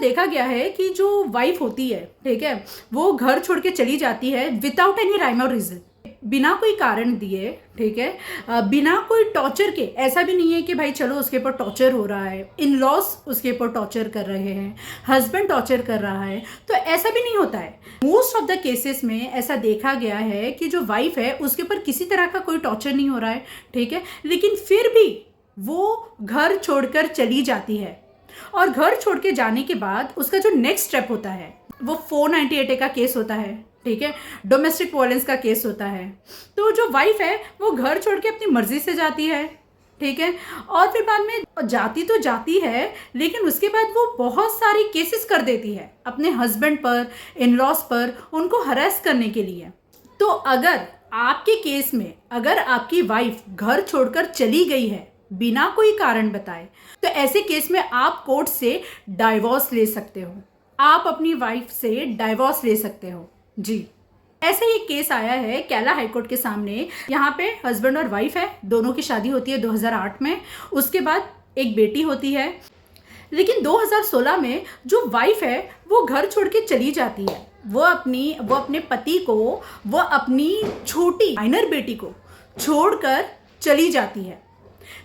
देखा गया है कि जो वाइफ होती है, ठीक है, वो घर छोड़ के चली जाती है विदाउट एनी राइम और रीजन, बिना कोई कारण दिए, ठीक है, बिना कोई टॉर्चर के। ऐसा भी नहीं है कि भाई चलो उसके ऊपर टॉर्चर हो रहा है, इन लॉज उसके ऊपर टॉर्चर कर रहे हैं, हस्बैंड टॉर्चर कर रहा है, तो ऐसा भी नहीं होता है। मोस्ट ऑफ द केसेस में ऐसा देखा गया है कि जो वाइफ है उसके ऊपर किसी तरह का कोई टॉर्चर नहीं हो रहा है, ठीक है, लेकिन फिर भी वो घर छोड़कर चली जाती है। और घर छोड़ के जाने के बाद उसका जो नेक्स्ट स्टेप होता है वो 498A का केस होता है, ठीक है, डोमेस्टिक वायलेंस का केस होता है। तो जो वाइफ है वो घर छोड़ के अपनी मर्जी से जाती है, ठीक है, और फिर बाद में जाती तो जाती है, लेकिन उसके बाद वो बहुत सारी केसेस कर देती है अपने हस्बैंड पर, इन लॉज पर, उनको हरास करने के लिए। तो अगर आपके केस में अगर आपकी वाइफ घर छोड़कर चली गई है बिना कोई कारण बताए, तो ऐसे केस में आप कोर्ट से डाइवोर्स ले सकते हो, आप अपनी वाइफ से डाइवोर्स ले सकते हो जी। ऐसे ही केस आया है केरला हाईकोर्ट के सामने। यहाँ पे हस्बैंड और वाइफ है, दोनों की शादी होती है 2008 में, उसके बाद एक बेटी होती है। लेकिन 2016 में जो वाइफ है वो घर छोड़ के चली जाती है, वो अपने पति को, वो अपनी छोटी माइनर बेटी को छोड़कर चली जाती है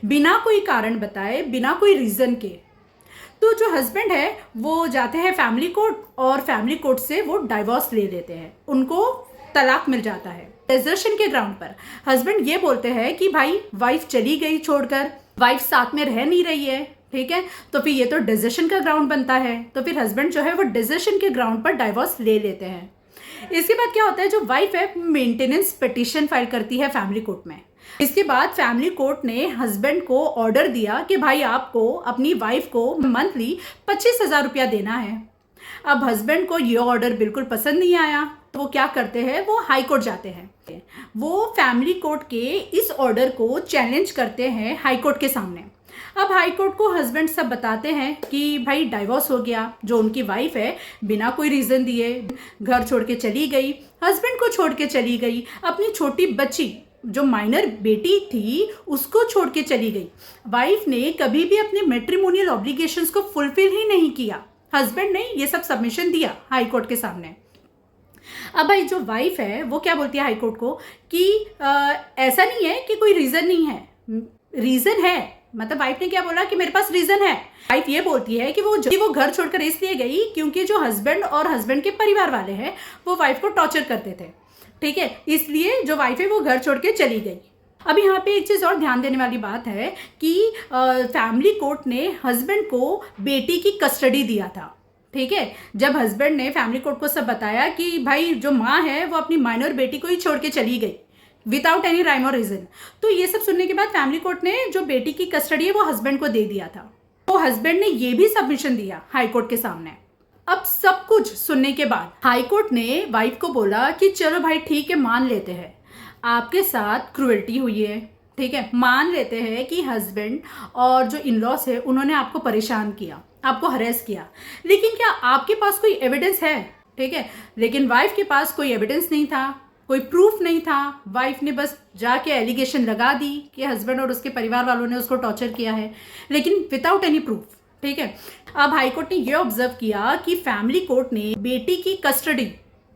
बिना कोई कारण बताए, बिना कोई रीज़न के। तो जो हस्बैंड है वो जाते हैं फैमिली कोर्ट और फैमिली कोर्ट से वो डाइवोर्स ले लेते हैं, उनको तलाक मिल जाता है। डेजर्शन के ग्राउंड पर हस्बैंड ये बोलते हैं कि भाई वाइफ चली गई छोड़कर, वाइफ साथ में रह नहीं रही है, ठीक है, तो फिर ये तो डेजर्शन का ग्राउंड बनता है। तो फिर हस्बैंड जो है वो डेजर्शन के ग्राउंड पर डाइवोर्स ले लेते हैं। इसके बाद क्या होता है, जो वाइफ है मेंटेनेंस पिटीशन फाइल करती है फैमिली कोर्ट में। इसके बाद फैमिली कोर्ट ने हस्बैंड को ऑर्डर दिया कि भाई आपको अपनी वाइफ को मंथली 25,000 रुपया देना है। अब हस्बैंड को ये ऑर्डर बिल्कुल पसंद नहीं आया, तो वो क्या करते हैं, वो हाई कोर्ट जाते हैं। वो फैमिली कोर्ट के इस ऑर्डर को चैलेंज करते हैं हाई कोर्ट के सामने। अब हाई कोर्ट को हस्बैंड सब बताते हैं कि भाई डाइवोर्स हो गया, जो उनकी वाइफ है बिना कोई रीज़न दिए घर छोड़ के चली गई, हस्बैंड को छोड़ के चली गई, अपनी छोटी बच्ची जो माइनर बेटी थी उसको छोड़ के चली गई। वाइफ ने कभी भी अपने मैट्रिमोनियल ऑब्लिगेशंस को फुलफिल ही नहीं किया। हस्बैंड ने ये सब सबमिशन दिया हाई कोर्ट के सामने। अब भाई जो वाइफ है वो क्या बोलती है हाई कोर्ट को कि ऐसा नहीं है कि कोई रीज़न नहीं है, रीज़न है। मतलब वाइफ ने क्या बोला कि मेरे पास रीज़न है। वाइफ ये बोलती है कि वो घर छोड़कर इसलिए गई क्योंकि जो हस्बैंड और हस्बैंड के परिवार वाले हैं वो वाइफ को टॉर्चर करते थे, ठीक है, इसलिए जो वाइफ है वो घर छोड़ के चली गई। अब यहाँ पे एक चीज़ और ध्यान देने वाली बात है कि फैमिली कोर्ट ने हस्बैंड को बेटी की कस्टडी दिया था, ठीक है। जब हस्बैंड ने फैमिली कोर्ट को सब बताया कि भाई जो माँ है वो अपनी माइनर बेटी को ही छोड़ के चली गई विदाउट एनी राइम और रीजन, तो ये सब सुनने के बाद फैमिली कोर्ट ने जो बेटी की कस्टडी है वो हस्बैंड को दे दिया था। तो हस्बैंड ने ये भी सबमिशन दिया हाई कोर्ट के सामने। अब सब कुछ सुनने के बाद हाई कोर्ट ने वाइफ को बोला कि चलो भाई ठीक है, मान लेते हैं आपके साथ क्रूएल्टी हुई है, ठीक है, मान लेते हैं कि हस्बैंड और जो इन लॉस है उन्होंने आपको परेशान किया, आपको हरेस किया, लेकिन क्या आपके पास कोई एविडेंस है, ठीक है। लेकिन वाइफ के पास कोई एविडेंस नहीं था, कोई प्रूफ नहीं था। वाइफ ने बस जाके एलिगेशन लगा दी कि हस्बैंड और उसके परिवार वालों ने उसको टॉर्चर किया है, लेकिन विदाउट एनी प्रूफ, ठीक है। अब हाई कोर्ट ने यह ऑब्जर्व किया कि फैमिली कोर्ट ने बेटी की कस्टडी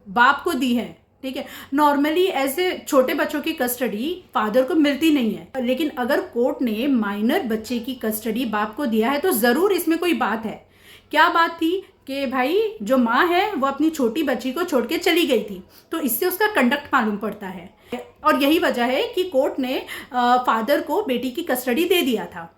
बाप को दी है, ठीक है। नॉर्मली ऐसे छोटे बच्चों की कस्टडी फादर को मिलती नहीं है, लेकिन अगर कोर्ट ने माइनर बच्चे की कस्टडी बाप को दिया है तो जरूर इसमें कोई बात है। क्या बात थी कि भाई जो माँ है वो अपनी छोटी बच्ची को छोड़ के चली गई थी, तो इससे उसका कंडक्ट मालूम पड़ता है, और यही वजह है कि कोर्ट ने फादर को बेटी की कस्टडी दे दिया था।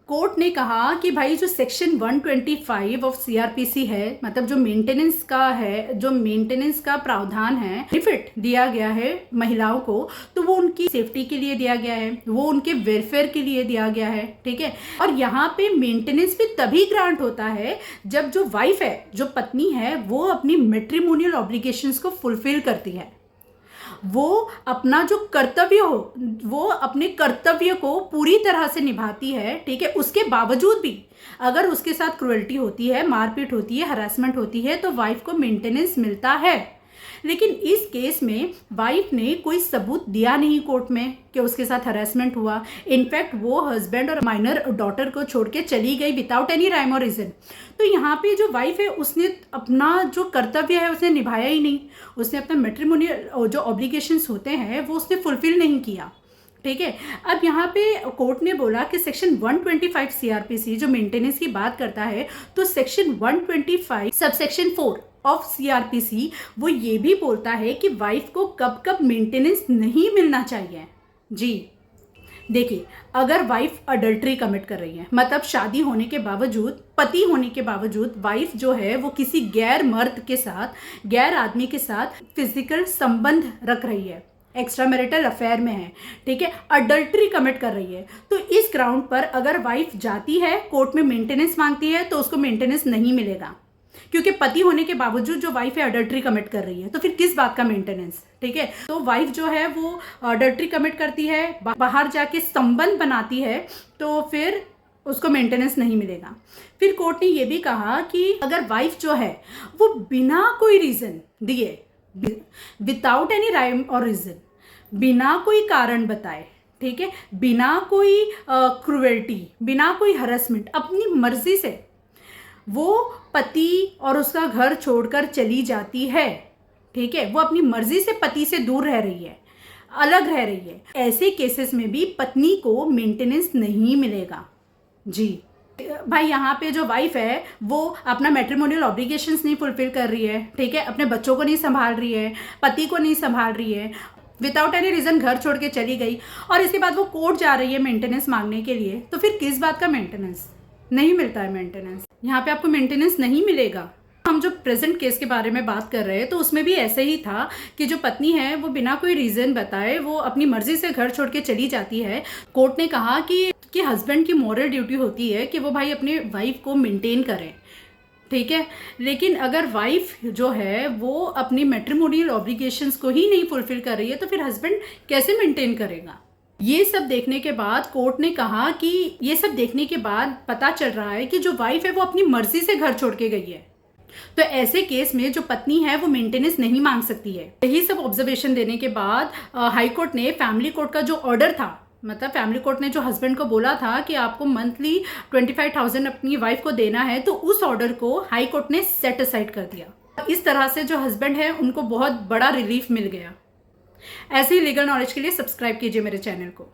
कोर्ट ने कहा कि भाई जो सेक्शन 125 ऑफ सीआरपीसी है, मतलब जो मेंटेनेंस का है, जो मेंटेनेंस का प्रावधान है, बेनिफिट दिया गया है महिलाओं को, तो वो उनकी सेफ्टी के लिए दिया गया है, वो उनके वेलफेयर के लिए दिया गया है, ठीक है। और यहाँ पे मेंटेनेंस भी तभी ग्रांट होता है जब जो वाइफ है, जो पत्नी है, वो अपनी मैट्रिमोनियल ऑब्लिगेशंस को फुलफिल करती है, वो अपना जो कर्तव्य हो, वो अपने कर्तव्य को पूरी तरह से निभाती है, ठीक है। उसके बावजूद भी अगर उसके साथ क्रूएल्टी होती है, मारपीट होती है, हरासमेंट होती है, तो वाइफ को मेंटेनेंस मिलता है। लेकिन इस केस में वाइफ ने कोई सबूत दिया नहीं कोर्ट में कि उसके साथ हरासमेंट हुआ। इनफैक्ट वो हस्बैंड और माइनर डॉटर को छोड़ के चली गई विदाउट एनी राइम और रीजन। तो यहाँ पे जो वाइफ है उसने अपना जो कर्तव्य है उसने निभाया ही नहीं। उसने अपना मैट्रिमोनियल जो ऑब्लिगेशंस होते हैं वो उसने फुलफिल नहीं किया। ठीक है, अब यहाँ पे कोर्ट ने बोला कि सेक्शन 125 सीआरपीसी जो मेंटेनेंस की बात करता है, तो सेक्शन 125 सबसेक्शन 4 ऑफ सीआरपीसी वो ये भी बोलता है कि वाइफ को कब कब मेंटेनेंस नहीं मिलना चाहिए। जी देखिए, अगर वाइफ अडल्ट्री कमिट कर रही है, मतलब शादी होने के बावजूद, पति होने के बावजूद वाइफ जो है वो किसी गैर मर्द के साथ, गैर आदमी के साथ फिजिकल संबंध रख रही है, एक्स्ट्रा मैरिटल अफेयर में है, ठीक है, अडल्ट्री कमिट कर रही है, तो इस ग्राउंड पर अगर वाइफ जाती है कोर्ट में मेंटेनेंस मांगती है तो उसको मेंटेनेंस नहीं मिलेगा, क्योंकि पति होने के बावजूद जो वाइफ है अडल्ट्री कमिट कर रही है, तो फिर किस बात का मेंटेनेंस। ठीक है, तो वाइफ जो है वो अडल्ट्री कमिट करती है, बाहर जाके संबंध बनाती है, तो फिर उसको मेंटेनेंस नहीं मिलेगा। फिर कोर्ट ने ये भी कहा कि अगर वाइफ जो है वो बिना कोई रीजन दिए, विदाउट एनी राइम और रीजन, बिना कोई कारण बताए, ठीक है, बिना कोई क्रुएल्टी, बिना कोई हरासमेंट, अपनी मर्जी से वो पति और उसका घर छोड़कर चली जाती है, ठीक है, वो अपनी मर्जी से पति से दूर रह रही है, अलग रह रही है, ऐसे केसेस में भी पत्नी को मेंटेनेंस नहीं मिलेगा। जी भाई, यहाँ पे जो वाइफ है वो अपना मैट्रिमोनियल ऑब्लिगेशंस नहीं फुलफिल कर रही है, ठीक है, अपने बच्चों को नहीं संभाल रही है, पति को नहीं संभाल रही है, विदाउट एनी रीजन घर छोड़ के चली गई, और इसके बाद वो कोर्ट जा रही है मेंटेनेंस मांगने के लिए, तो फिर किस बात का मेंटेनेंस। नहीं मिलता है मेंटेनेंस, यहाँ पे आपको मेंटेनेंस नहीं मिलेगा। हम जो प्रेजेंट केस के बारे में बात कर रहे हैं तो उसमें भी ऐसे ही था कि जो पत्नी है वो बिना कोई रीजन बताए वो अपनी मर्जी से घर छोड़ के चली जाती है। कोर्ट ने कहा कि हस्बैंड की मॉरल ड्यूटी होती है कि वो भाई अपने वाइफ को मेंटेन करें, ठीक है, लेकिन अगर वाइफ जो है वो अपनी मैट्रिमोनियल ऑब्लिगेशंस को ही नहीं फुलफिल कर रही है तो फिर हस्बैंड कैसे मेंटेन करेगा। ये सब देखने के बाद कोर्ट ने कहा कि ये सब देखने के बाद पता चल रहा है कि जो वाइफ है वो अपनी मर्जी से घर छोड़ के गई है, तो ऐसे केस में जो पत्नी है वो मेंटेनेंस नहीं मांग सकती है। यही सब ऑब्जर्वेशन देने के बाद हाई कोर्ट ने फैमिली कोर्ट का जो ऑर्डर था, मतलब फैमिली कोर्ट ने जो हस्बैंड को बोला था कि आपको मंथली 25,000 अपनी वाइफ को देना है, तो उस ऑर्डर को हाई कोर्ट ने सेट असाइड कर दिया। इस तरह से जो हस्बैंड है उनको बहुत बड़ा रिलीफ मिल गया। ऐसे ही लीगल नॉलेज के लिए सब्सक्राइब कीजिए मेरे चैनल को।